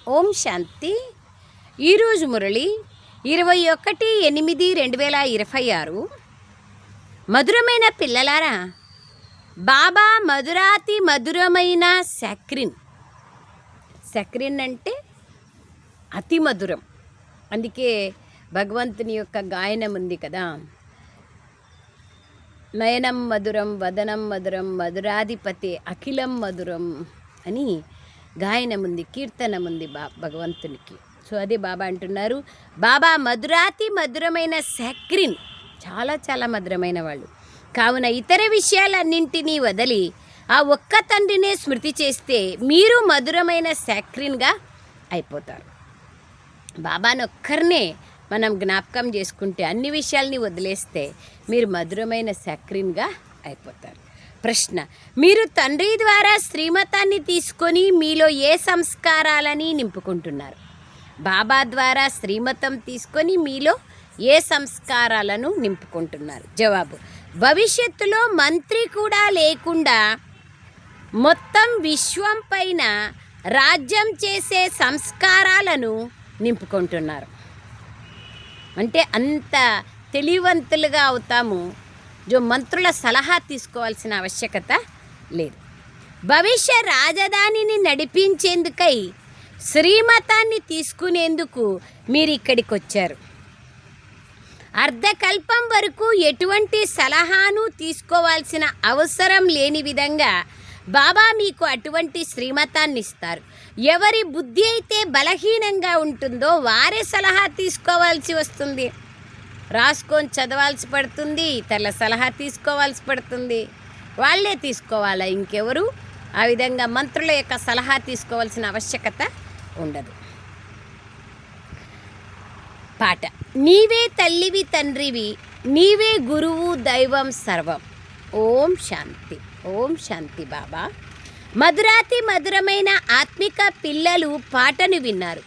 ఓం శాంతి. ఈరోజు మురళి 21/8/2026. మధురమైన పిల్లలారా, బాబా మధురాతి మధురమైన సక్రిన్. సక్రిన్ అంటే అతి మధురం. అందుకే భగవంతుని యొక్క గాయనం ఉంది కదా, నయనం మధురం వదనం మధురం మధురాధిపతి అఖిలం మధురం అని గాయనం ఉంది, కీర్తనం ఉంది భగవంతునికి. సో అదే బాబా అంటున్నారు, బాబా మధురాతి మధురమైన సక్రిన్, చాలా చాలా మధురమైన వాళ్ళు. కావున ఇతర విషయాలన్నింటినీ వదిలి ఆ ఒక్క తండ్రినే స్మృతి చేస్తే మీరు మధురమైన సక్రిన్గా అయిపోతారు. బాబాను ఒక్కరినే మనం జ్ఞాపకం చేసుకుంటే, అన్ని విషయాల్ని వదిలేస్తే మీరు మధురమైన సక్రిన్గా అయిపోతారు. ప్రశ్న: మీరు తండ్రి ద్వారా శ్రీమతాన్ని తీసుకొని మీలో ఏ సంస్కారాలని నింపుకుంటున్నారు? బాబా ద్వారా శ్రీమతం తీసుకొని మీలో ఏ సంస్కారాలను నింపుకుంటున్నారు? జవాబు: భవిష్యత్తులో మంత్రి కూడా లేకుండా మొత్తం విశ్వం పైన రాజ్యం చేసే సంస్కారాలను నింపుకుంటున్నారు. అంటే అంత తెలివంతులుగా అవుతాము. మంత్రుల సలహా తీసుకోవాల్సిన ఆవశ్యకత లేదు. భవిష్య రాజధానిని నడిపించేందుకై శ్రీమతాన్ని తీసుకునేందుకు మీరు ఇక్కడికి వచ్చారు. అర్ధకల్పం వరకు ఎటువంటి సలహాను తీసుకోవాల్సిన అవసరం లేని విధంగా బాబా మీకు అటువంటి శ్రీమతాన్ని ఇస్తారు. ఎవరి బుద్ధి అయితే బలహీనంగా ఉంటుందో వారే సలహా తీసుకోవాల్సి వస్తుంది, రాసుకొని చదవాల్సి పడుతుంది, ఇతరుల సలహా తీసుకోవాల్సి పడుతుంది. వాళ్ళే తీసుకోవాలా, ఇంకెవరు ఆ విధంగా మంత్రుల యొక్క సలహా తీసుకోవాల్సిన ఆవశ్యకత ఉండదు. పాట: నీవే తల్లివి తండ్రివి, నీవే గురువు దైవం సర్వం. ఓం శాంతి. ఓం శాంతి. బాబా మధురాతి మధురమైన ఆత్మిక పిల్లలు పాటను విన్నారు.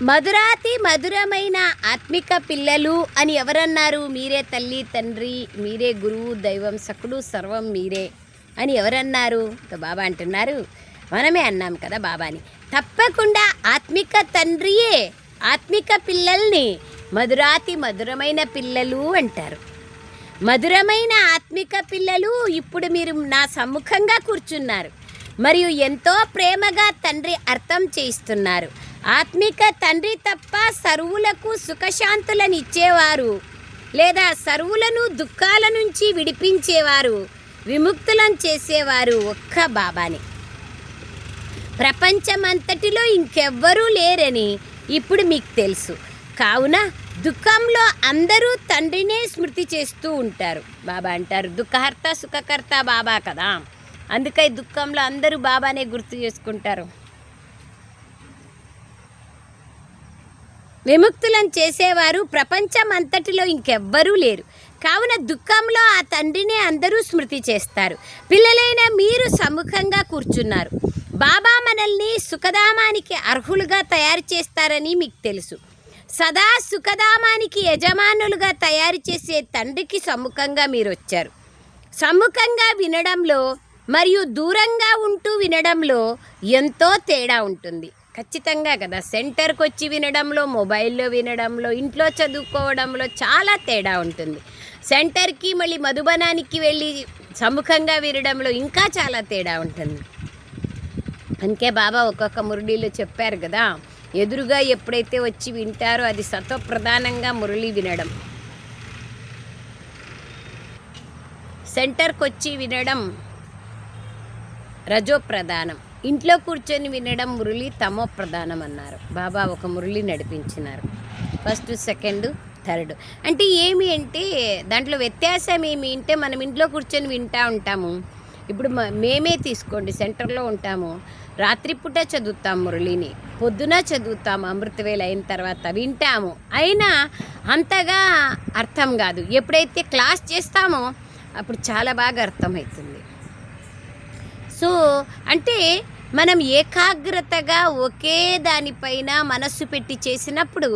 మధురాతి మధురమైన ఆత్మిక పిల్లలు అని ఎవరన్నారు? మీరే తల్లి తండ్రి, మీరే గురువు దైవం సకుడు సర్వం మీరే అని ఎవరన్నారు? బాబా అంటున్నారు, మనమే అన్నాం కదా బాబాని. తప్పకుండా ఆత్మిక తండ్రియే ఆత్మిక పిల్లల్ని మధురాతి మధురమైన పిల్లలు అంటారు. మధురమైన ఆత్మిక పిల్లలు ఇప్పుడు మీరు నా సమ్ముఖంగా కూర్చున్నారు మరియు ఎంతో ప్రేమగా తండ్రి అర్థం చేయిస్తున్నారు. ఆత్మిక తండ్రి తప్ప సర్వులకు సుఖశాంతులను ఇచ్చేవారు లేదా సర్వులను దుఃఖాల నుంచి విడిపించేవారు, విముక్తులను చేసేవారు ఒక్క బాబాని. ప్రపంచమంతటిలో ఇంకెవ్వరూ లేరని ఇప్పుడు మీకు తెలుసు. కావున దుఃఖంలో అందరూ తండ్రినే స్మృతి చేస్తూ ఉంటారు. బాబా అంటారు, దుఃఖహర్త సుఖకర్త బాబా కదా, అందుకై దుఃఖంలో అందరూ బాబానే గుర్తు చేసుకుంటారు. విముక్తులను చేసేవారు ప్రపంచం అంతటిలో ఇంకెవ్వరూ లేరు. కావున దుఃఖంలో ఆ తండ్రినే అందరూ స్మృతి చేస్తారు. పిల్లలైన మీరు సముఖంగా కూర్చున్నారు. బాబా మనల్ని సుఖధామానికి అర్హులుగా తయారు చేస్తారని మీకు తెలుసు. సదా సుఖధామానికి యజమానులుగా తయారు చేసే తండ్రికి సముఖంగా మీరు వచ్చారు. సముఖంగా వినడంలో మరియు దూరంగా ఉంటూ వినడంలో ఎంతో తేడా ఉంటుంది. ఖచ్చితంగా కదా, సెంటర్కి వచ్చి వినడంలో, మొబైల్లో వినడంలో, ఇంట్లో చదువుకోవడంలో చాలా తేడా ఉంటుంది. సెంటర్కి మళ్ళీ మధుబనానికి వెళ్ళి సముఖంగా వినడంలో ఇంకా చాలా తేడా ఉంటుంది. అందుకే బాబా ఒక్కొక్క మురళీలో చెప్పారు కదా, ఎదురుగా ఎప్పుడైతే వచ్చి వింటారో అది సత్వప్రధానంగా మురళి వినడం, సెంటర్కి వచ్చి వినడం రజో ప్రధానం, ఇంట్లో కూర్చొని వినడం మురళి తమో ప్రధానం అన్నారు. బాబా ఒక మురళి నడిపించినారు, ఫస్ట్ సెకండ్ థర్డ్. అంటే ఏమి అంటే దాంట్లో వ్యత్యాసం ఏమి అంటే, మనం ఇంట్లో కూర్చొని వింటూ ఉంటాము. ఇప్పుడు మేమే తీసుకోండి, సెంటర్లో ఉంటాము, రాత్రిపూట చదువుతాం మురళిని, పొద్దున చదువుతాము, అమృతవేళ అయిన తర్వాత వింటాము, అయినా అంతగా అర్థం కాదు. ఎప్పుడైతే క్లాస్ చేస్తామో అప్పుడు చాలా బాగా అర్థమవుతుంది. సో అంటే మనం ఏకాగ్రతగా ఒకే దానిపైన మనస్సు పెట్టి చేసినప్పుడు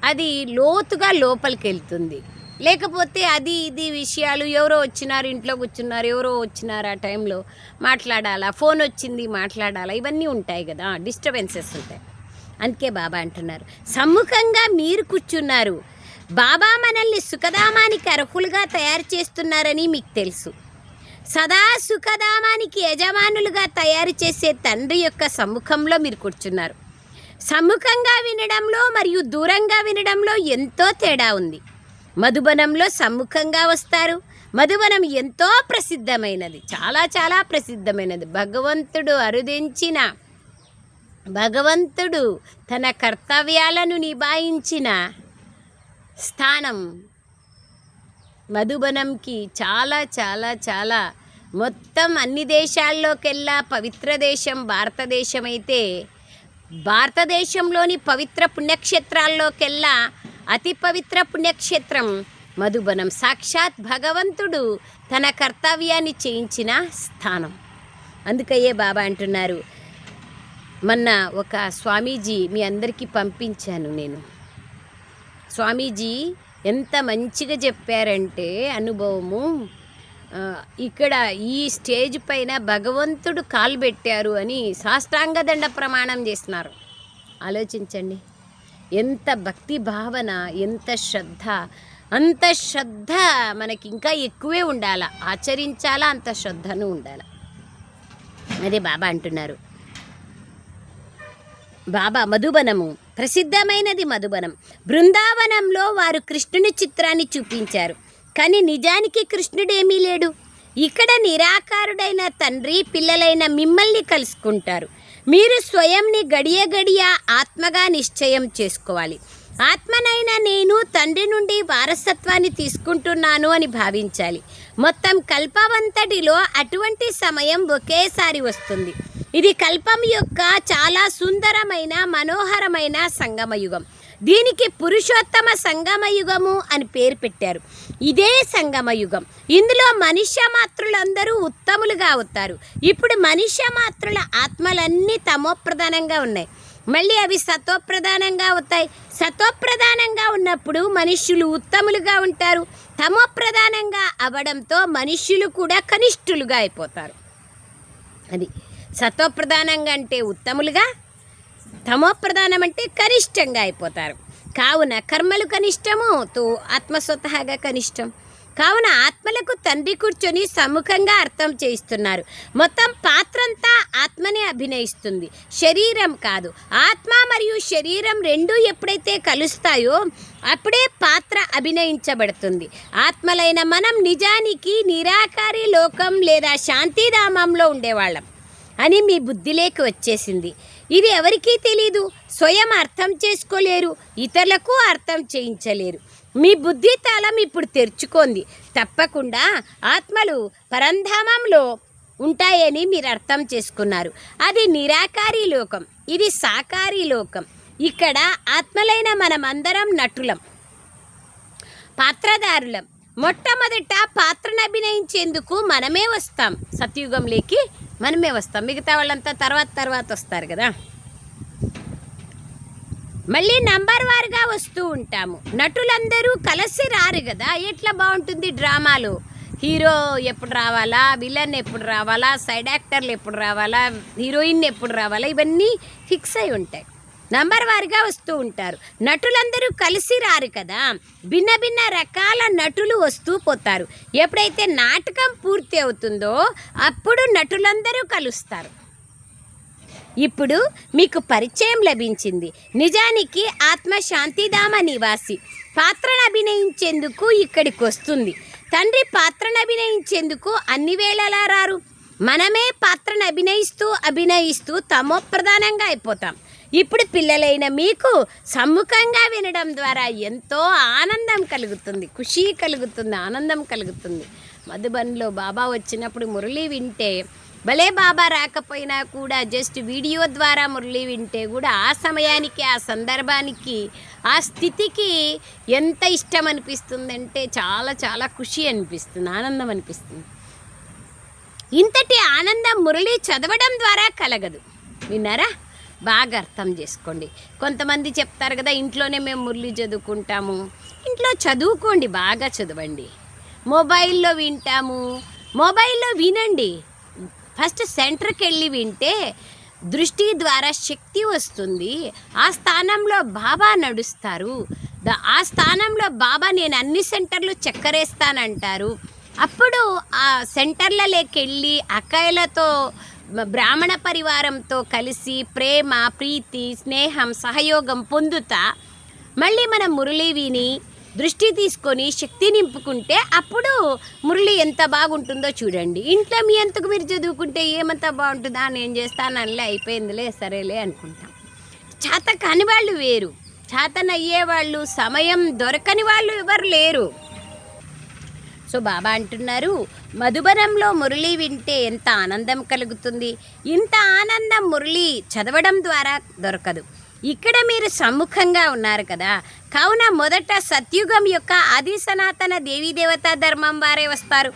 అది లోతుగా లోపలికి వెళ్తుంది. లేకపోతే అది ఇది విషయాలు ఎవరో వచ్చినారు, ఇంట్లో కూర్చున్నారు, ఎవరో వచ్చినారు, ఆ టైంలో మాట్లాడాలా, ఫోన్ వచ్చింది మాట్లాడాలా, ఇవన్నీ ఉంటాయి కదా, డిస్టర్బెన్సెస్ ఉంటాయి. అందుకే బాబా అంటున్నారు, సమ్ముఖంగా మీరు కూర్చున్నారు, బాబా మనల్ని సుఖధామానికి అర్హులుగా తయారు చేస్తున్నారని మీకు తెలుసు. సదా సుఖధామానికి యజమానులుగా తయారు చేసే తండ్రి యొక్క సమ్ముఖంలో మీరు కూర్చున్నారు. సమ్ముఖంగా వినడంలో మరియు దూరంగా వినడంలో ఎంతో తేడా ఉంది. మధుబనంలో సమ్ముఖంగా వస్తారు. మధుబనం ఎంతో ప్రసిద్ధమైనది, చాలా చాలా ప్రసిద్ధమైనది. భగవంతుడు తన కర్తవ్యాలను నిభాయించిన స్థానం మధుబనంకి చాలా చాలా చాలా మొత్తం అన్ని దేశాల్లోకెల్లా పవిత్ర దేశం భారతదేశం అయితే, భారతదేశంలోని పవిత్ర పుణ్యక్షేత్రాల్లోకెల్లా అతి పవిత్ర పుణ్యక్షేత్రం మధుబనం. సాక్షాత్ భగవంతుడు తన కర్తవ్యాన్ని చేయించిన స్థానం. అందుకయ్యే బాబా అంటున్నారు, మొన్న ఒక స్వామీజీ మీ అందరికీ పంపించాను నేను. స్వామీజీ ఎంత మంచిగా చెప్పారంటే అనుభవము, ఇక్కడ ఈ స్టేజ్ పైన భగవంతుడు కాలు పెట్టారు అని సాష్టాంగ దండ ప్రమాణం చేస్తున్నారు. ఆలోచించండి, ఎంత భక్తి భావన, ఎంత శ్రద్ధ. అంత శ్రద్ధ మనకి ఇంకా ఎక్కువే ఉండాలా, ఆచరించాలా, అంత శ్రద్ధను ఉండాలి. అదే బాబా అంటున్నారు. బాబా మధుబనము ప్రసిద్ధమైనది. మధుబనం బృందావనంలో వారు కృష్ణుని చిత్రాన్ని చూపించారు, కానీ నిజానికి కృష్ణుడేమీ లేడు. ఇక్కడ నిరాకారుడైన తండ్రి పిల్లలైన మిమ్మల్ని కలుసుకుంటారు. మీరు స్వయంని గడియ గడియ ఆత్మగా నిశ్చయం చేసుకోవాలి. ఆత్మనైన నేను తండ్రి నుండి వారసత్వాన్ని తీసుకుంటున్నాను అని భావించాలి. మొత్తం కల్పవంతటిలో అటువంటి సమయం ఒకేసారి వస్తుంది. ఇది కల్పం యొక్క చాలా సుందరమైన మనోహరమైన సంగమయుగం. దీనికి పురుషోత్తమ సంగమయుగము అని పేరు పెట్టారు. ఇదే సంగమయుగం. ఇందులో మనుష్య మాత్రులందరూ ఉత్తములుగా అవుతారు. ఇప్పుడు మనుష్య మాత్రుల ఆత్మలన్నీ తమోప్రధానంగా ఉన్నాయి, మళ్ళీ అవి సతోప్రధానంగా అవుతాయి. సతోప్రధానంగా ఉన్నప్పుడు మనుష్యులు ఉత్తములుగా ఉంటారు. తమోప్రధానంగా అవ్వడంతో మనుష్యులు కూడా కనిష్ఠులుగా అయిపోతారు. అది సతోప్రధానంగా అంటే ఉత్తములుగా, తమోప్రధానం అంటే కనిష్టంగా అయిపోతారు. కావున కర్మలు కనిష్టము, ఆత్మ స్వతహాగా కనిష్టం. కావున ఆత్మలకు తండ్రి కూర్చొని సముఖంగా అర్థం చేయిస్తున్నారు. మొత్తం పాత్రంతా ఆత్మనే అభినయిస్తుంది, శరీరం కాదు. ఆత్మ మరియు శరీరం రెండూ ఎప్పుడైతే కలుస్తాయో అప్పుడే పాత్ర అభినయించబడుతుంది. ఆత్మలైన మనం నిజానికి నిరాకారి లోకం లేదా శాంతిధామంలో ఉండేవాళ్ళం అని మీ బుద్ధిలోకి వచ్చేసింది. ఇది ఎవరికీ తెలీదు, స్వయం అర్థం చేసుకోలేరు, ఇతరులకు అర్థం చేయించలేరు. మీ బుద్ధి తాళం ఇప్పుడు తెరుచుకోండి. తప్పకుండా ఆత్మలు పరంధామంలో ఉంటాయని మీరు అర్థం చేసుకున్నారు. అది నిరాకారి లోకం, ఇది సాకారి లోకం. ఇక్కడ ఆత్మలైన మనమందరం నటులం, పాత్రధారులం. మొట్టమొదట పాత్రను అభినయించేందుకు మనమే వస్తాం, సత్యుగంలోకి మనమే వస్తాం. మిగతా వాళ్ళంతా తర్వాత వస్తారు కదా. మళ్ళీ నంబర్ వారుగా వస్తూ ఉంటాము. నటులందరూ కలిసి రారు కదా, ఎట్లా బాగుంటుంది డ్రామాలు. హీరో ఎప్పుడు రావాలా, విలన్ ఎప్పుడు రావాలా, సైడ్ యాక్టర్లు ఎప్పుడు రావాలా, హీరోయిన్ ఎప్పుడు రావాలా, ఇవన్నీ ఫిక్స్ అయి ఉంటాయి. నంబర్ వారుగా వస్తూ ఉంటారు. నటులందరూ కలిసి రారు కదా, భిన్న భిన్న రకాల నటులు వస్తూ పోతారు. ఎప్పుడైతే నాటకం పూర్తి అవుతుందో అప్పుడు నటులందరూ కలుస్తారు. ఇప్పుడు మీకు పరిచయం లభించింది. నిజానికి ఆత్మ శాంతిధామ నివాసి పాత్రను అభినయించేందుకు ఇక్కడికి వస్తుంది. తండ్రి పాత్రను అభినయించేందుకు అన్ని వేళలా రారు. మనమే పాత్రను అభినయిస్తూ తమోప్రధానంగా అయిపోతాం. ఇప్పుడు పిల్లలైన మీకు సమ్ముఖంగా వినడం ద్వారా ఎంతో ఆనందం కలుగుతుంది, ఖుషీ కలుగుతుంది, ఆనందం కలుగుతుంది. మధుబన్లో బాబా వచ్చినప్పుడు మురళి వింటే, భలే బాబా రాకపోయినా కూడా జస్ట్ వీడియో ద్వారా మురళి వింటే కూడా ఆ సమయానికి, ఆ సందర్భానికి, ఆ స్థితికి ఎంత ఇష్టం అనిపిస్తుందంటే చాలా చాలా ఖుషి అనిపిస్తుంది, ఆనందం అనిపిస్తుంది. ఇంతటి ఆనందం మురళి చదవడం ద్వారా కలగదు. విన్నారా? బాగా అర్థం చేసుకోండి. కొంతమంది చెప్తారు కదా, ఇంట్లోనే మేము మురళి చదువుకుంటాము. ఇంట్లో చదువుకోండి, బాగా చదవండి. మొబైల్లో వింటాము, మొబైల్లో వినండి. ఫస్ట్ సెంటర్కి వెళ్ళి వింటే దృష్టి ద్వారా శక్తి వస్తుంది. ఆ స్థానంలో బాబా నడుస్తారు. ఆ స్థానంలో బాబా నేను అన్ని సెంటర్లు చక్కరేస్తానంటారు. అప్పుడు ఆ సెంటర్లలోకి వెళ్ళి అక్కయ్యలతో, బ్రాహ్మణ పరివారంతో కలిసి ప్రేమ, ప్రీతి, స్నేహం, సహయోగం పొందుతా మళ్ళీ మనం మురళి విని దృష్టి తీసుకొని శక్తి నింపుకుంటే అప్పుడు మురళి ఎంత బాగుంటుందో చూడండి. ఇంట్లో మీ అంతకు మీరు చదువుకుంటే ఏమంత బాగుంటుందా, నేను చేస్తాననిలే, అయిపోయిందిలే, సరేలే అనుకుంటాం. చేత కాని వాళ్ళు వేరు, చేతనయ్యేవాళ్ళు, సమయం దొరకని వాళ్ళు ఎవరు లేరు. సో బాబా అంటున్నారు, మధుబనంలో మురళి వింటే ఎంత ఆనందం కలుగుతుంది. ఇంత ఆనందం మురళి చదవడం ద్వారా దొరకదు. ఇక్కడ మీరు సమ్ముఖంగా ఉన్నారు కదా, కావున మొదట సత్యుగం యొక్క ఆది సనాతన దేవీదేవతా ధర్మం వారే వస్తారు.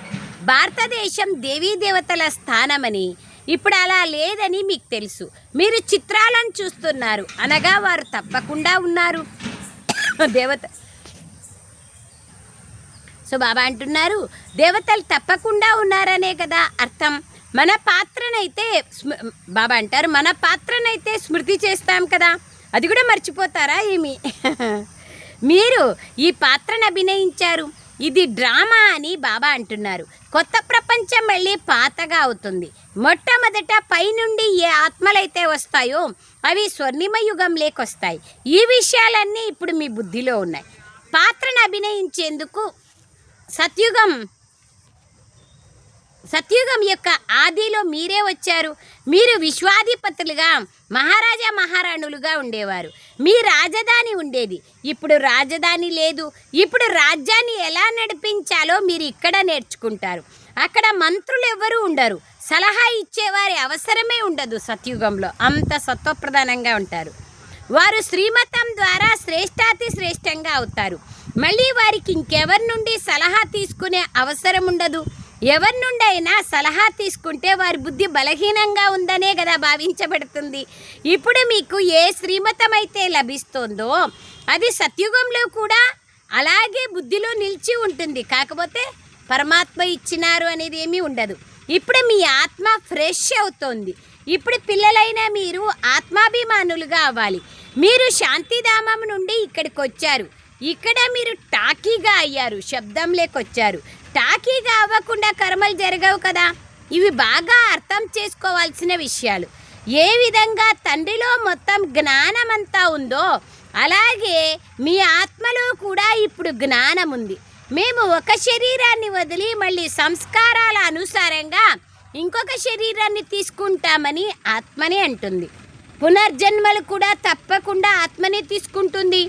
భారతదేశం దేవీదేవతల స్థానమని, ఇప్పుడు అలా లేదని మీకు తెలుసు. మీరు చిత్రాలను చూస్తున్నారు అనగా వారు తప్పకుండా ఉన్నారు దేవత. సో బాబా అంటున్నారు, దేవతలు తప్పకుండా ఉన్నారనే కదా అర్థం. మన పాత్రనైతే బాబా అంటారు, మన పాత్రనైతే స్మృతి చేస్తాం కదా, అది కూడా మర్చిపోతారా ఏమి? మీరు ఈ పాత్రను అభినయించారు, ఇది డ్రామా అని బాబా అంటున్నారు. కొత్త ప్రపంచం మళ్ళీ పాతగా అవుతుంది. మొట్టమొదట పైనుండి ఏ ఆత్మలైతే వస్తాయో అవి స్వర్ణిమ యుగంలోకి వస్తాయి. ఈ విషయాలన్నీ ఇప్పుడు మీ బుద్ధిలో ఉన్నాయి. పాత్రను అభినయించేందుకు సత్యుగం యొక్క ఆదిలో మీరే వచ్చారు. మీరు విశ్వాధిపతులుగా, మహారాజా మహారాణులుగా ఉండేవారు. మీ రాజధాని ఉండేది, ఇప్పుడు రాజధాని లేదు. ఇప్పుడు రాజ్యాన్ని ఎలా నడిపించాలో మీరు ఇక్కడ నేర్చుకుంటారు. అక్కడ మంత్రులు ఎవరు ఉండరు, సలహా ఇచ్చేవారి అవసరమే ఉండదు. సత్యుగంలో అంత సత్వప్రధానంగా ఉంటారు. వారు శ్రీమతం ద్వారా శ్రేష్టాతి శ్రేష్టంగా అవుతారు. మళ్ళీ వారికి ఇంకెవరి నుండి సలహా తీసుకునే అవసరం ఉండదు. ఎవరి నుండి అయినా సలహా తీసుకుంటే వారి బుద్ధి బలహీనంగా ఉందనే కదా భావించబడుతుంది. ఇప్పుడు మీకు ఏ శ్రీమతం అయితే లభిస్తుందో అది సత్యుగంలో కూడా అలాగే బుద్ధిలో నిలిచి ఉంటుంది. కాకపోతే పరమాత్మ ఇచ్చినారు అనేది ఏమీ ఉండదు. ఇప్పుడు మీ ఆత్మ ఫ్రెష్ అవుతోంది. ఇప్పుడు పిల్లలైన మీరు ఆత్మాభిమానులుగా అవ్వాలి. మీరు శాంతిధామం నుండి ఇక్కడికి వచ్చారు. ఇక్కడ మీరు టాకీగా అయ్యారు, శబ్దం లేకొచ్చారు. టాకీగా అవ్వకుండా కర్మలు జరగవు కదా. ఇవి బాగా అర్థం చేసుకోవాల్సిన విషయాలు. ఏ విధంగా తండ్రిలో మొత్తం జ్ఞానమంతా ఉందో అలాగే మీ ఆత్మలో కూడా ఇప్పుడు జ్ఞానం ఉంది. మేము ఒక శరీరాన్ని వదిలి మళ్ళీ సంస్కారాల అనుసారంగా ఇంకొక శరీరాన్ని తీసుకుంటామని ఆత్మనే అంటుంది. పునర్జన్మలు కూడా తప్పకుండా ఆత్మనే తీసుకుంటుంది.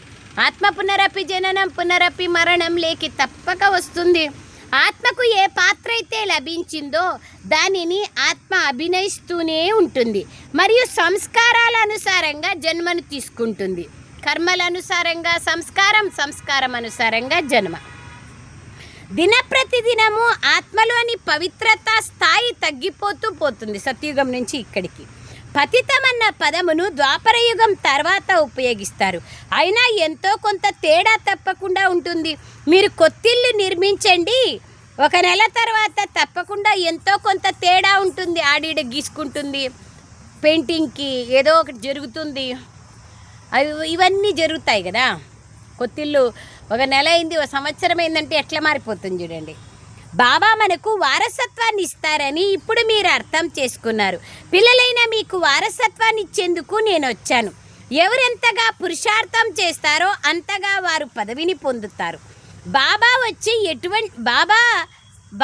ఆత్మ పునరపి జననం పునరపి మరణం లేకి తప్పక వస్తుంది. ఆత్మకు ఏ పాత్ర అయితే లభించిందో దానిని ఆత్మ అభినయిస్తూనే ఉంటుంది. మరియు సంస్కారాల అనుసారంగా జన్మను తీసుకుంటుంది. కర్మల అనుసారంగా సంస్కారం, సంస్కారం అనుసారంగా జన్మ. దినప్రతిదినము ఆత్మలోని పవిత్రత స్థాయి తగ్గిపోతూ పోతుంది. సత్యుగం నుంచి ఇక్కడికి పతితమన్న పదమును ద్వాపరయుగం తర్వాత ఉపయోగిస్తారు. అయినా ఎంతో కొంత తేడా తప్పకుండా ఉంటుంది. మీరు కొత్తిల్లు నిర్మించండి, ఒక నెల తర్వాత తప్పకుండా ఎంతో కొంత తేడా ఉంటుంది. ఆడిడ గీసుకుంటుంది, పెయింటింగ్కి ఏదో ఒకటి జరుగుతుంది, ఇవన్నీ జరుగుతాయి కదా. కొత్తిల్లు ఒక నెల అయింది, ఒక సంవత్సరం అయిందంటే ఎట్లా మారిపోతుంది చూడండి. బాబా మనకు వారసత్వాన్ని ఇస్తారని ఇప్పుడు మీరు అర్థం చేసుకున్నారు. పిల్లలైన మీకు వారసత్వాన్ని ఇచ్చేందుకు నేను వచ్చాను. ఎవరెంతగా పురుషార్థం చేస్తారో అంతగా వారు పదవిని పొందుతారు.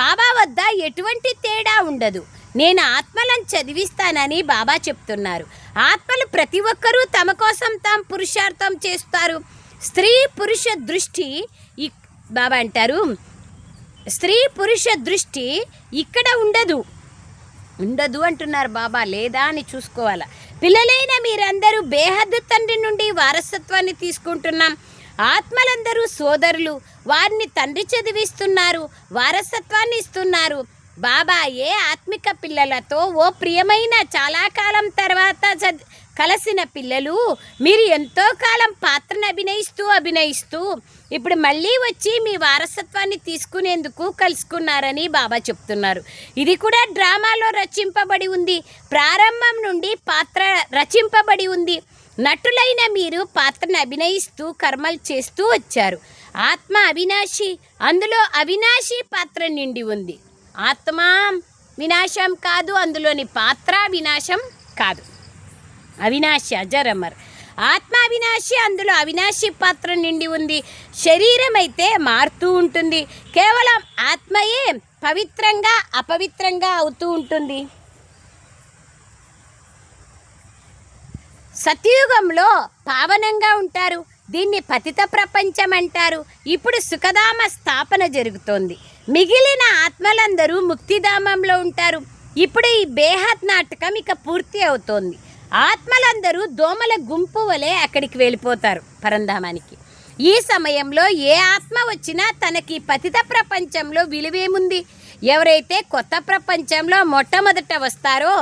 బాబా వద్ద ఎటువంటి తేడా ఉండదు. నేను ఆత్మలను చదివిస్తానని బాబా చెప్తున్నారు. ఆత్మలు ప్రతి ఒక్కరూ తమ కోసం తాము పురుషార్థం చేస్తారు. స్త్రీ పురుష దృష్టి బాబా అంటారు, స్త్రీ పురుష దృష్టి ఇక్కడ ఉండదు అంటున్నారు బాబా. లేదా అని చూసుకోవాలా. పిల్లలైన మీరందరూ బేహద్దు తండ్రి నుండి వారసత్వాన్ని తీసుకుంటున్నాం. ఆత్మలందరూ సోదరులు, వారిని తండ్రి చదివిస్తున్నారు, వారసత్వాన్ని ఇస్తున్నారు. బాబా ఏ ఆత్మిక పిల్లలతో ఓ ప్రియమైన చాలా కాలం తర్వాత కలిసిన పిల్లలు మీరు ఎంతో కాలం పాత్రను అభినయిస్తూ ఇప్పుడు మళ్ళీ వచ్చి మీ వారసత్వాన్ని తీసుకునేందుకు కలుసుకున్నారని బాబా చెప్తున్నారు. ఇది కూడా డ్రామాలో రచింపబడి ఉంది. ప్రారంభం నుండి పాత్ర రచింపబడి ఉంది. నటులైన మీరు పాత్రను అభినయిస్తూ కర్మలు చేస్తూ వచ్చారు. ఆత్మ అవినాశి, అందులో అవినాశి పాత్ర నిండి ఉంది. ఆత్మ వినాశం కాదు, అందులోని పాత్ర వినాశం కాదు. అవినాశి అజరమర్, ఆత్మ అవినాశి, అందులో అవినాశి పాత్ర నిండి ఉంది. శరీరం అయితే మారుతూ ఉంటుంది. కేవలం ఆత్మయే పవిత్రంగా అపవిత్రంగా అవుతూ ఉంటుంది. సత్యుగంలో పావనంగా ఉంటారు. దీన్ని పతిత ప్రపంచం అంటారు. ఇప్పుడు సుఖధామ స్థాపన జరుగుతోంది. మిగిలిన ఆత్మలందరూ ముక్తిధామంలో ఉంటారు. ఇప్పుడు ఈ బేహద్ నాటకం ఇక పూర్తి అవుతోంది. ఆత్మలందరూ దోమల గుంపు వలె అక్కడికి వెళ్ళిపోతారు పరంధామానికి. ఈ సమయంలో ఏ ఆత్మ వచ్చినా తనకి పతిత ప్రపంచంలో విలువేముంది? ఎవరైతే కొత్త ప్రపంచంలో మొట్టమొదట వస్తారో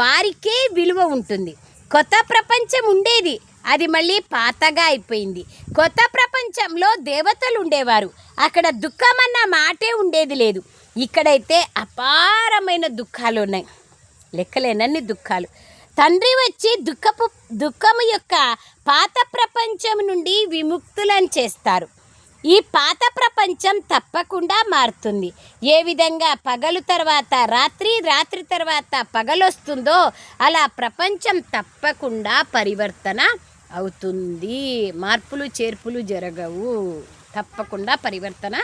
వారికే విలువ ఉంటుంది. కొత్త ప్రపంచం ఉండేది, అది మళ్ళీ పాతగా అయిపోయింది. కొత్త ప్రపంచంలో దేవతలు ఉండేవారు. అక్కడ దుఃఖం అన్న మాటే ఉండేది లేదు. ఇక్కడైతే అపారమైన దుఃఖాలు ఉన్నాయి, లెక్కలేనన్ని దుఃఖాలు. తండ్రి వచ్చి దుఃఖము యొక్క పాత ప్రపంచం నుండి విముక్తులను చేస్తారు. ఈ పాత ప్రపంచం తప్పకుండా మారుతుంది. ఏ విధంగా పగలు తర్వాత రాత్రి, రాత్రి తర్వాత పగలొస్తుందో అలా ప్రపంచం తప్పకుండా పరివర్తన అవుతుంది. మార్పులు చేర్పులు జరగవు, తప్పకుండా పరివర్తన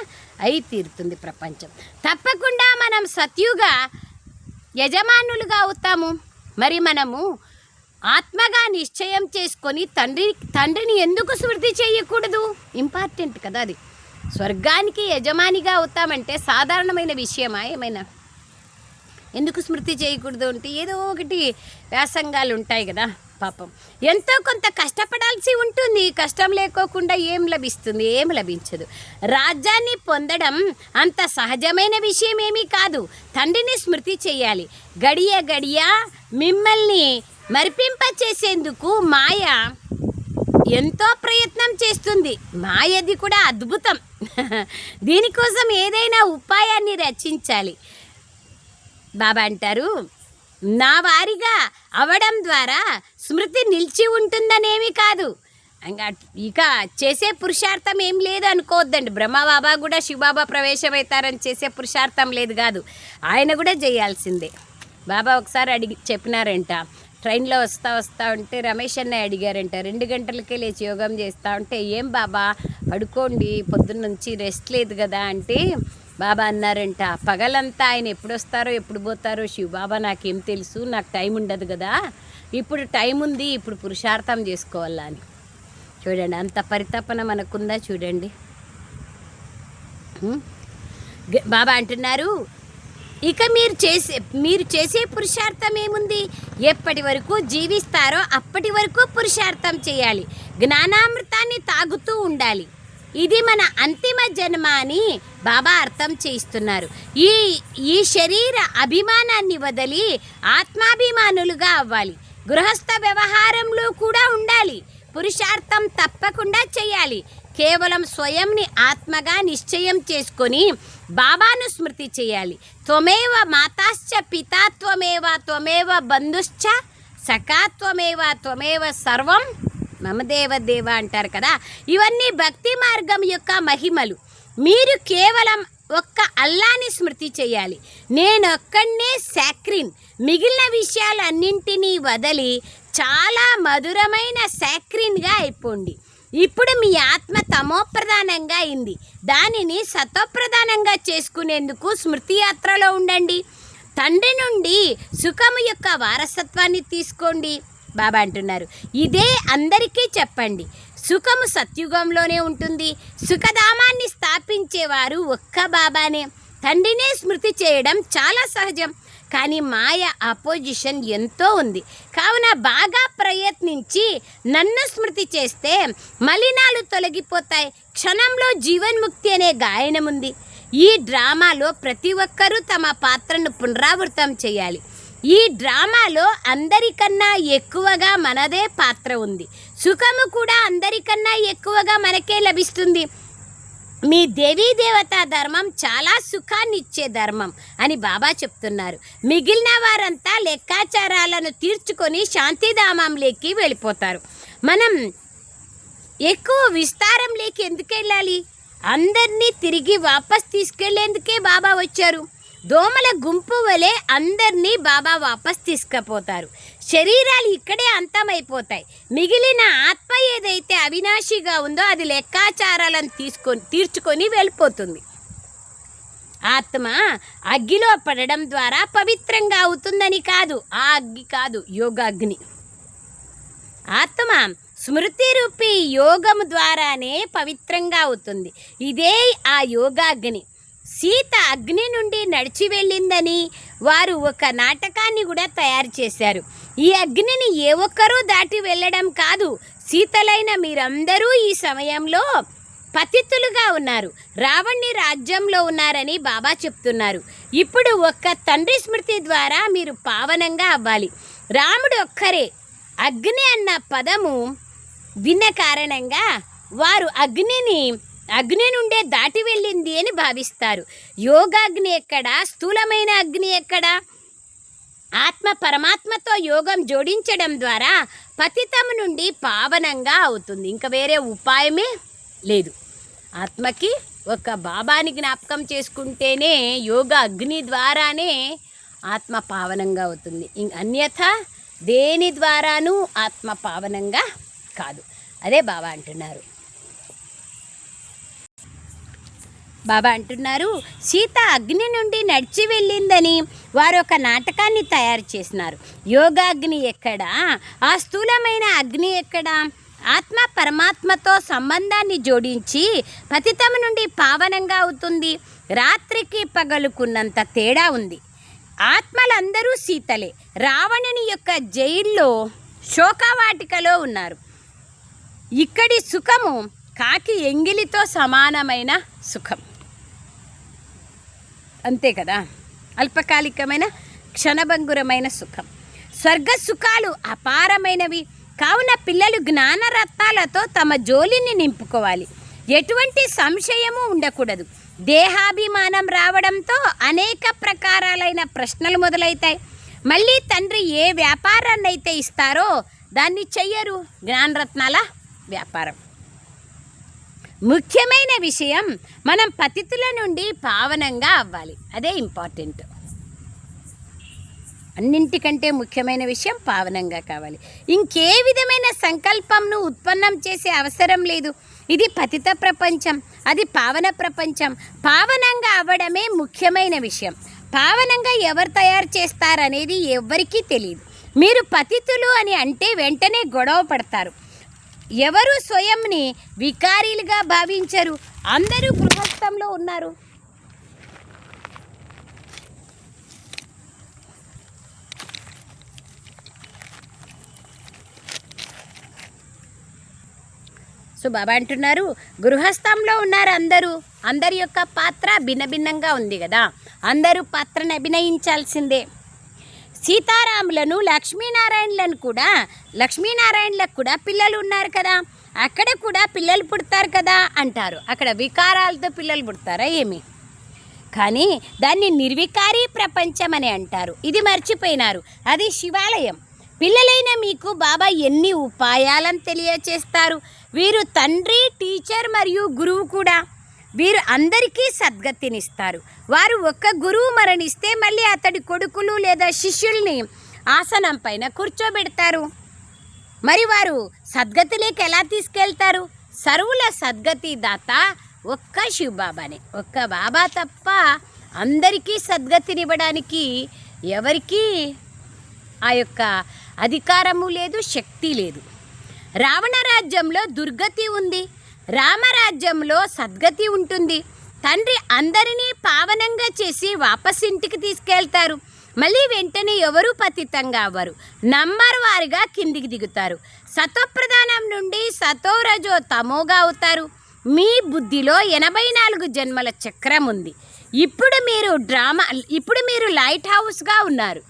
అయి తీరుతుంది ప్రపంచం. తప్పకుండా మనం సత్యుగ యజమానులుగా అవుతాము. మరి మనము ఆత్మగా నిశ్చయం చేసుకొని తండ్రిని ఎందుకు స్మృతి చేయకూడదు? ఇంపార్టెంట్ కదా అది. స్వర్గానికి యజమానిగా అవుతామంటే సాధారణమైన విషయమా? ఏమైనా ఎందుకు స్మృతి చేయకూడదు అంటే ఏదో ఒకటి వ్యాసంగాలు ఉంటాయి కదా. పాపం ఎంతో కొంత కష్టపడాల్సి ఉంటుంది. కష్టం లేకోకుండా ఏం లభిస్తుంది? ఏం లభించదు. రాజ్యాన్ని పొందడం అంత సహజమైన విషయం ఏమీ కాదు. తండ్రిని స్మృతి చేయాలి. గడియ గడియ మిమ్మల్ని మరిపింప చేసేందుకు మాయ ఎంతో ప్రయత్నం చేస్తుంది. మాయది కూడా అద్భుతం. దీనికోసం ఏదైనా ఉపాయాన్ని రచించాలి. బాబా అంటారు, నా వారిగా అవడం ద్వారా స్మృతి నిలిచి ఉంటుందనేమి కాదు. ఇక చేసే పురుషార్థం ఏం లేదు అనుకోవద్దండి. బ్రహ్మబాబా కూడా శివబాబా ప్రవేశమవుతారని చేసే పురుషార్థం లేదు కాదు, ఆయన కూడా చేయాల్సిందే. బాబా ఒకసారి చెప్పినారంట, ట్రైన్లో వస్తా ఉంటే రమేష్ అన్నయ్య అడిగారంట, 2 గంటలకే లేచి యోగం చేస్తూ ఉంటే, ఏం బాబా పడుకోండి పొద్దున్న నుంచి రెస్ట్ లేదు కదా అంటే బాబా అన్నారంట, పగలంతా ఆయన ఎప్పుడు వస్తారో ఎప్పుడు పోతారో శివబాబా నాకేం తెలుసు, నాకు టైం ఉండదు కదా, ఇప్పుడు టైం ఉంది, ఇప్పుడు పురుషార్థం చేసుకోవాలా అని. చూడండి అంత పరితపన మనకుందా చూడండి. బాబా అంటున్నారు, ఇక మీరు చేసే పురుషార్థం ఏముంది? ఎప్పటి వరకు జీవిస్తారో అప్పటి వరకు పురుషార్థం చేయాలి. జ్ఞానామృతాన్ని తాగుతూ ఉండాలి. ఇది మన అంతిమ జన్మ అని బాబా అర్థం చేయిస్తున్నారు. ఈ శరీర అభిమానాన్ని వదిలి ఆత్మాభిమానులుగా అవ్వాలి. గృహస్థ వ్యవహారంలో కూడా ఉండాలి. పురుషార్థం తప్పకుండా చేయాలి. కేవలం స్వయంని ఆత్మగా నిశ్చయం చేసుకొని బాబాను స్మృతి చేయాలి. త్వమేవ మాతాశ్చ పితా త్వమేవ బంధుశ్చ సఖా త్వమేవ సర్వం మమ దేవ అంటారు కదా. ఇవన్నీ భక్తి మార్గం యొక్క మహిమలు. మీరు కేవలం ఒక్క అల్లాని స్మృతి చేయాలి. నేనొక్కడే సాక్రిన్, మిగిలిన విషయాలన్నింటినీ వదిలి చాలా మధురమైన సాక్రిన్గా అయిపోండి. ఇప్పుడు మీ ఆత్మ తమోప్రధానంగా అయింది, దానిని సతోప్రధానంగా చేసుకునేందుకు స్మృతి యాత్రలో ఉండండి. తండ్రి నుండి సుఖము యొక్క వారసత్వాన్ని తీసుకోండి. బాబా అంటున్నారు, ఇదే అందరికీ చెప్పండి. సుఖము సత్యుగంలోనే ఉంటుంది. సుఖధామాన్ని స్థాపించేవారు ఒక్క బాబానే. తండ్రినే స్మృతి చేయడం చాలా సహజం, కానీ మాయ అపోజిషన్ ఎంతో ఉంది. కావున బాగా ప్రయత్నించి నన్ను స్మృతి చేస్తే మలినాలు తొలగిపోతాయి. క్షణంలో జీవన్ముక్తి అనే గాయనం ఉంది. ఈ డ్రామాలో ప్రతి ఒక్కరూ తమ పాత్రను పునరావృతం చేయాలి. ఈ డ్రామాలో అందరికన్నా ఎక్కువగా మనదే పాత్ర ఉంది. సుఖము కూడా అందరికన్నా ఎక్కువగా మనకే లభిస్తుంది. మీ దేవీ దేవతా ధర్మం చాలా సుఖాన్ని ఇచ్చే ధర్మం అని బాబా చెప్తున్నారు. మిగిలిన వారంతా లెక్కాచారాలను తీర్చుకొని శాంతిధామంలోకి వెళ్ళిపోతారు. మనం ఎక్కువ విస్తారంలోకి ఎందుకు వెళ్ళాలి? అందరినీ తిరిగి వాపస్ తీసుకెళ్లేందుకే బాబా వచ్చారు. దోమల గుంపు వలె అందరినీ బాబా వాపస్ తీసుకుపోతారు. శరీరాలు ఇక్కడే అంతమైపోతాయి. మిగిలిన ఆత్మ ఏదైతే అవినాశిగా ఉందో అది లెక్కాచారాలను తీర్చుకొని వెళ్ళిపోతుంది. ఆత్మ అగ్గిలో పడడం ద్వారా పవిత్రంగా అవుతుందని కాదు, ఆ అగ్గి కాదు, యోగాగ్ని. ఆత్మ స్మృతి రూపీ యోగము ద్వారానే పవిత్రంగా అవుతుంది. ఇదే ఆ యోగాగ్ని. సీత అగ్ని నుండి నడిచి వెళ్ళిందని వారు ఒక నాటకాన్ని కూడా తయారు చేశారు. ఈ అగ్నిని ఏ ఒక్కరూ దాటి వెళ్ళడం కాదు. సీతలైన మీరందరూ ఈ సమయంలో పతితులుగా ఉన్నారు, రావణి రాజ్యంలో ఉన్నారని బాబా చెప్తున్నారు. ఇప్పుడు ఒక్క తండ్రి స్మృతి ద్వారా మీరు పావనంగా అవ్వాలి. రాముడు ఒక్కరే. అగ్ని అన్న పదము విన్న కారణంగా వారు అగ్ని నుండే దాటి వెళ్ళింది అని భావిస్తారు. యోగాగ్ని ఎక్కడ? స్థూలమైన అగ్ని ఎక్కడ? ఆత్మ పరమాత్మతో యోగం జోడించడం ద్వారా పతితము నుండి పావనంగా అవుతుంది. ఇంకా వేరే ఉపాయమే లేదు. ఆత్మకి ఒక బాబాని జ్ఞాపకం చేసుకుంటేనే యోగ అగ్ని ద్వారానే ఆత్మ పావనంగా అవుతుంది. అన్యథా దేని ద్వారానూ ఆత్మ పావనంగా కాదు. అదే బాబా అంటున్నారు. బాబా అంటున్నారు, సీత అగ్ని నుండి నడిచి వెళ్ళిందని వారు ఒక నాటకాన్ని తయారు చేసినారు. యోగాగ్ని ఎక్కడా? ఆ స్థూలమైన అగ్ని ఎక్కడా? ఆత్మ పరమాత్మతో సంబంధాన్ని జోడించి పతితము నుండి పావనంగా అవుతుంది. రాత్రికి పగలుకున్నంత తేడా ఉంది. ఆత్మలందరూ సీతలే. రావణుని యొక్క జైల్లో శోకవాటికలో ఉన్నారు. ఇక్కడి సుఖము కాకి ఎంగిలితో సమానమైన సుఖం, అంతే కదా. అల్పకాలికమైన క్షణభంగురమైన సుఖం. స్వర్గ సుఖాలు అపారమైనవి. కావున పిల్లలు జ్ఞానరత్నాలతో తమ జోలిని నింపుకోవాలి. ఎటువంటి సంశయము ఉండకూడదు. దేహాభిమానం రావడంతో అనేక ప్రకారాలైన ప్రశ్నలు మొదలవుతాయి. మళ్ళీ తండ్రి ఏ వ్యాపారాన్ని అయితే ఇస్తారో దాన్ని చెయ్యరు. జ్ఞానరత్నాల వ్యాపారం. ముఖ్యమైన విషయం మనం పతితుల నుండి పావనంగా అవ్వాలి. అదే ఇంపార్టెంట్. అన్నింటికంటే ముఖ్యమైన విషయం పావనంగా కావాలి. ఇంకే విధమైన సంకల్పంను ఉత్పన్నం చేసే అవసరం లేదు. ఇది పతిత ప్రపంచం, అది పావన ప్రపంచం. పావనంగా అవ్వడమే ముఖ్యమైన విషయం. పావనంగా ఎవరు తయారు చేస్తారనేది ఎవ్వరికీ తెలియదు. మీరు పతితులు అని అంటే వెంటనే గొడవ పడతారు. ఎవరు స్వయంని వికారీలుగా భావించరు. అందరూ గృహస్థంలో ఉన్నారు. సో బాబా అంటున్నారు, గృహస్థంలో ఉన్నారు అందరూ. అందరి యొక్క పాత్ర భిన్నభిన్నంగా ఉంది కదా. అందరూ పాత్రను అభినయించాల్సిందే. సీతారాములను లక్ష్మీనారాయణలకు కూడా పిల్లలు ఉన్నారు కదా, అక్కడ కూడా పిల్లలు పుడతారు కదా అంటారు. అక్కడ వికారాలతో పిల్లలు పుడతారా ఏమి? కానీ దాన్ని నిర్వికారీ ప్రపంచం అని అంటారు. ఇది మర్చిపోయినారు. అది శివాలయం. పిల్లలైన మీకు బాబా ఎన్ని ఉపాయాలను తెలియచేస్తారు. వీరు తండ్రి, టీచర్ మరియు గురువు కూడా. వీరు అందరికీ సద్గతినిస్తారు. వారు ఒక్క గురువు మరణిస్తే మళ్ళీ అతడి కొడుకులు లేదా శిష్యుల్ని ఆసనం పైన కూర్చోబెడతారు. మరి వారు సద్గతిలోకి ఎలా తీసుకెళ్తారు? సర్వుల సద్గతి దాత ఒక్క శివబాబానే. ఒక్క బాబా తప్ప అందరికీ సద్గతినివ్వడానికి ఎవరికీ ఆ యొక్క అధికారము లేదు, శక్తి లేదు. రావణ రాజ్యంలో దుర్గతి ఉంది, రామరాజ్యంలో సద్గతి ఉంటుంది. తండ్రి అందరినీ పావనంగా చేసి వాపస్ ఇంటికి తీసుకెళ్తారు. మళ్ళీ వెంటనే ఎవరూ పతితంగా అవ్వరు. నంబర్ వారుగా కిందికి దిగుతారు. సతోప్రధానం నుండి సతోరజో తమోగా అవుతారు. మీ బుద్ధిలో 84 జన్మల చక్రం ఉంది. ఇప్పుడు మీరు లైట్ హౌస్గా ఉన్నారు.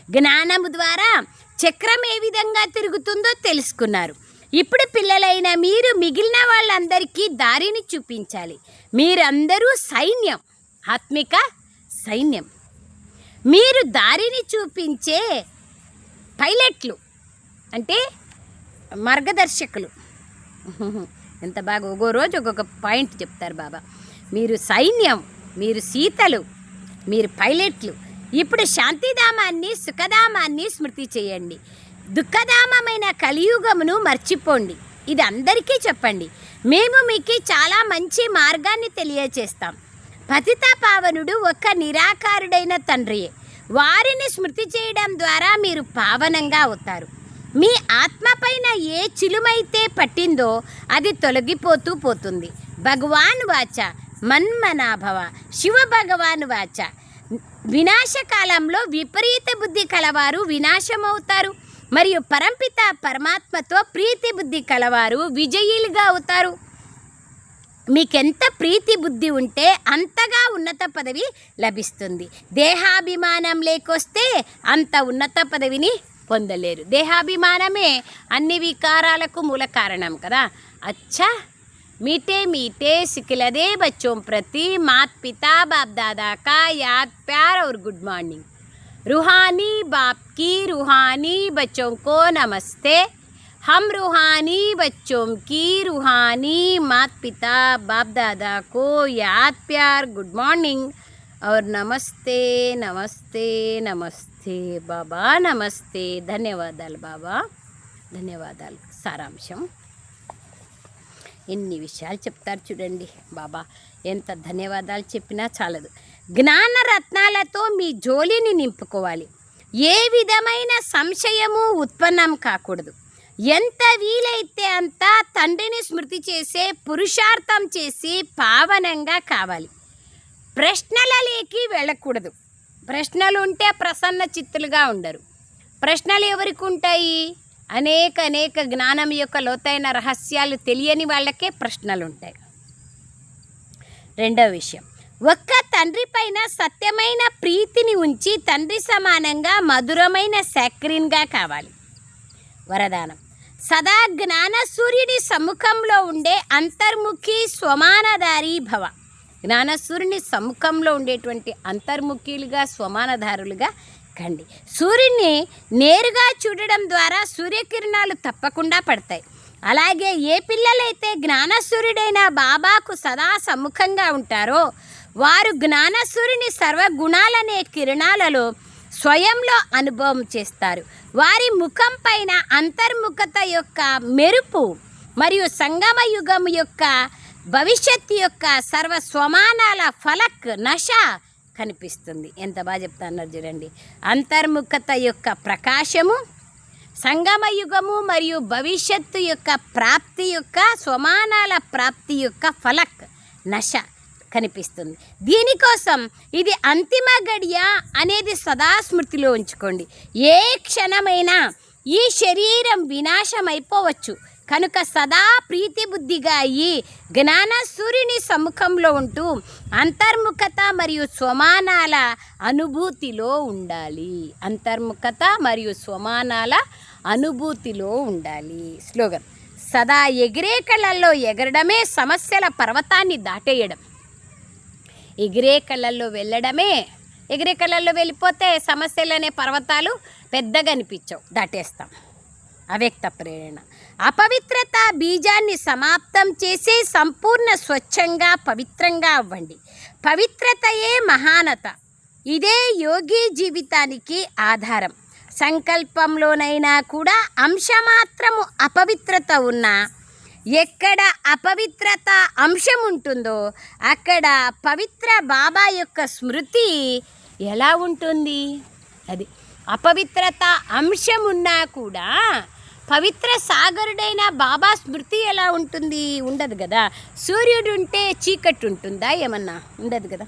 జ్ఞానము ద్వారా చక్రం ఏ విధంగా తిరుగుతుందో తెలుసుకున్నారు. ఇప్పుడు పిల్లలైన మీరు మిగిలిన వాళ్ళందరికీ దారిని చూపించాలి. మీరందరూ సైన్యం, ఆత్మిక సైన్యం. మీరు దారిని చూపించే పైలట్లు అంటే మార్గదర్శకులు. ఎంత బాగా ఒక్కో రోజు ఒక్కొక్క పాయింట్ చెప్తారు బాబా. మీరు సైన్యం, మీరు సీతలు, మీరు పైలట్లు. ఇప్పుడు శాంతిధామాన్ని, సుఖధామాన్ని స్మృతి చేయండి. దుఃఖధామమైన కలియుగమును మర్చిపోండి. ఇది అందరికీ చెప్పండి. మేము మీకు చాలా మంచి మార్గాన్ని తెలియచేస్తాం. పతిత పావనుడు ఒక్క నిరాకారుడైన తండ్రియే. వారిని స్మృతి చేయడం ద్వారా మీరు పావనంగా అవుతారు. మీ ఆత్మ పైన ఏ చిలుమైతే పట్టిందో అది తొలగిపోతూ పోతుంది. భగవాన్ వాచ మన్మనాభవ. శివ భగవాన్ వాచ. వినాశకాలంలో విపరీత బుద్ధి కలవారు వినాశమవుతారు, మరియు పరంపిత పరమాత్మతో ప్రీతి బుద్ధి కలవారు విజయులుగా అవుతారు. మీకెంత ప్రీతి బుద్ధి ఉంటే అంతగా ఉన్నత పదవి లభిస్తుంది. దేహాభిమానం లేకొస్తే అంత ఉన్నత పదవిని పొందలేరు. దేహాభిమానమే అన్ని వికారాలకు మూల కారణం కదా. అచ్చా मीठे मीठे सिखलदे बच्चों प्रति मात पिता बाप दादा का याद प्यार और गुड मॉर्निंग. रूहानी बाप की रूहानी बच्चों को नमस्ते. हम रूहानी बच्चों की रूहानी मात पिता बाप दादा को याद प्यार गुड मॉर्निंग और नमस्ते नमस्ते नमस्ते बाबा नमस्ते. ధన్యవాదాలు బాబా, ధన్యవాదాలు. సారాంశం ఎన్ని విషయాలు చెప్తారు చూడండి బాబా. ఎంత ధన్యవాదాలు చెప్పినా చాలదు. జ్ఞాన రత్నాలతో మీ జోలిని నింపుకోవాలి. ఏ విధమైన సంశయము ఉత్పన్నం కాకూడదు. ఎంత వీలైతే అంత తండ్రిని స్మృతి చేసే పురుషార్థం చేసి పావనంగా కావాలి. ప్రశ్నలలోకి వెళ్ళకూడదు. ప్రశ్నలు ఉంటే ప్రసన్న చిత్తులుగా ఉండరు. ప్రశ్నలు ఎవరికి ఉంటాయి? అనేక జ్ఞానం యొక్క లోతైన రహస్యాలు తెలియని వాళ్ళకే ప్రశ్నలు ఉంటాయి. రెండవ విషయం, ఒక్క తండ్రి పైన సత్యమైన ప్రీతిని ఉంచి తండ్రి సమానంగా మధురమైన సాక్రిన్గా కావాలి. వరదానం, సదా జ్ఞాన సూర్యుడి సముఖంలో ఉండే అంతర్ముఖి స్వమానధారి భవ. జ్ఞానసూర్యుని సముఖంలో ఉండేటువంటి అంతర్ముఖులుగా స్వమానధారులుగా కండి. సూర్యుని నేరుగా చూడడం ద్వారా సూర్యకిరణాలు తప్పకుండా పడతాయి. అలాగే ఏ పిల్లలైతే జ్ఞానసూర్యుడైన బాబాకు సదా సముఖంగా ఉంటారో వారు జ్ఞానసూర్యుని సర్వగుణాలనే కిరణాలలో స్వయంలో అనుభవం చేస్తారు. వారి ముఖం పైన అంతర్ముఖత యొక్క మెరుపు మరియు సంగమ యుగం యొక్క భవిష్యత్తు యొక్క సర్వస్వమానాల ఫలక్ నష కనిపిస్తుంది. ఎంత బాగా చెప్తాన్నారు చూడండి. అంతర్ముఖత యొక్క ప్రకాశము, సంగమ యుగము మరియు భవిష్యత్తు యొక్క ప్రాప్తి యొక్క స్వమానాల ప్రాప్తి యొక్క ఫలక్ నష కనిపిస్తుంది. దీనికోసం ఇది అంతిమ గడియ అనేది సదా స్మృతిలో ఉంచుకోండి. ఏ క్షణమైనా ఈ శరీరం వినాశమైపోవచ్చు. కనుక సదా ప్రీతి బుద్ధిగా అయ్యి జ్ఞాన సూర్యుని సముఖంలో ఉంటూ అంతర్ముఖత మరియు స్వమానాల అనుభూతిలో ఉండాలి. అంతర్ముఖత మరియు స్వమానాల అనుభూతిలో ఉండాలి. స్లోగన్, సదా ఎగిరే కళ్ళల్లో ఎగరడమే సమస్యల పర్వతాన్ని దాటేయడం. ఎగిరే కళ్ళల్లో వెళ్ళడమే, ఎగిరే కళ్ళల్లో వెళ్ళిపోతే సమస్యలనే పర్వతాలు పెద్దగా అనిపించవు, దాటేస్తాం. అవ్యక్త ప్రేరణ, అపవిత్రత బీజాన్ని సమాప్తం చేసి సంపూర్ణ స్వచ్ఛంగా పవిత్రంగా అవ్వండి. పవిత్రతయే మహానత. ఇదే యోగి జీవితానికి ఆధారం. సంకల్పంలోనైనా కూడా అంశమాత్రము అపవిత్రత ఉన్నా, ఎక్కడ అపవిత్రత అంశం ఉంటుందో అక్కడ పవిత్ర బాబా యొక్క స్మృతి ఎలా ఉంటుంది? అది అపవిత్రత అంశం ఉన్నా కూడా పవిత్ర సాగరుడైన బాబా స్మృతి ఎలా ఉంటుంది? ఉండదు కదా. సూర్యుడు ఉంటే చీకటి ఉంటుందా? ఏమన్నా ఉండదు కదా.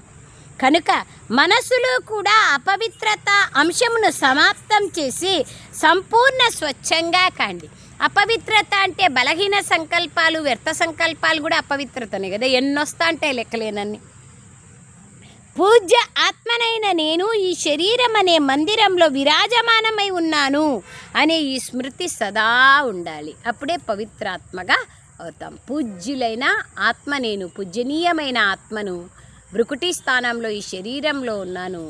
కనుక మనసులో కూడా అపవిత్రత అంశమును సమాప్తం చేసి సంపూర్ణ స్వచ్ఛంగా కాండి. అపవిత్రత అంటే బలహీన సంకల్పాలు, వ్యర్థ సంకల్పాలు కూడా అపవిత్రతనే కదా. ఎన్నొస్తా అంటే లెక్కలేనన్ని. పూజ్య ఆత్మనైన నేను ఈ శరీరం అనే మందిరంలో విరాజమానమై ఉన్నాను అనే ఈ స్మృతి సదా ఉండాలి. అప్పుడే పవిత్రాత్మగా అవుతాం. పూజ్యులైన ఆత్మ నేను, పూజనీయమైన ఆత్మను, భృకుటి స్థానంలో ఈ శరీరంలో ఉన్నాను.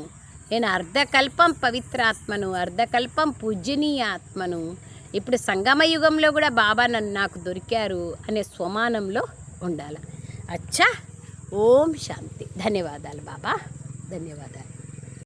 నేను అర్ధకల్పం పవిత్రాత్మను, అర్ధకల్పం పూజనీయ ఆత్మను. ఇప్పుడు సంగమయుగంలో కూడా బాబా నాకు దొరికారు అనే స్వమానంలో ఉండాలి. అచ్చా, ఓం శాంతి. ధన్యవాదాలు బాబా, ధన్యవాదాలు.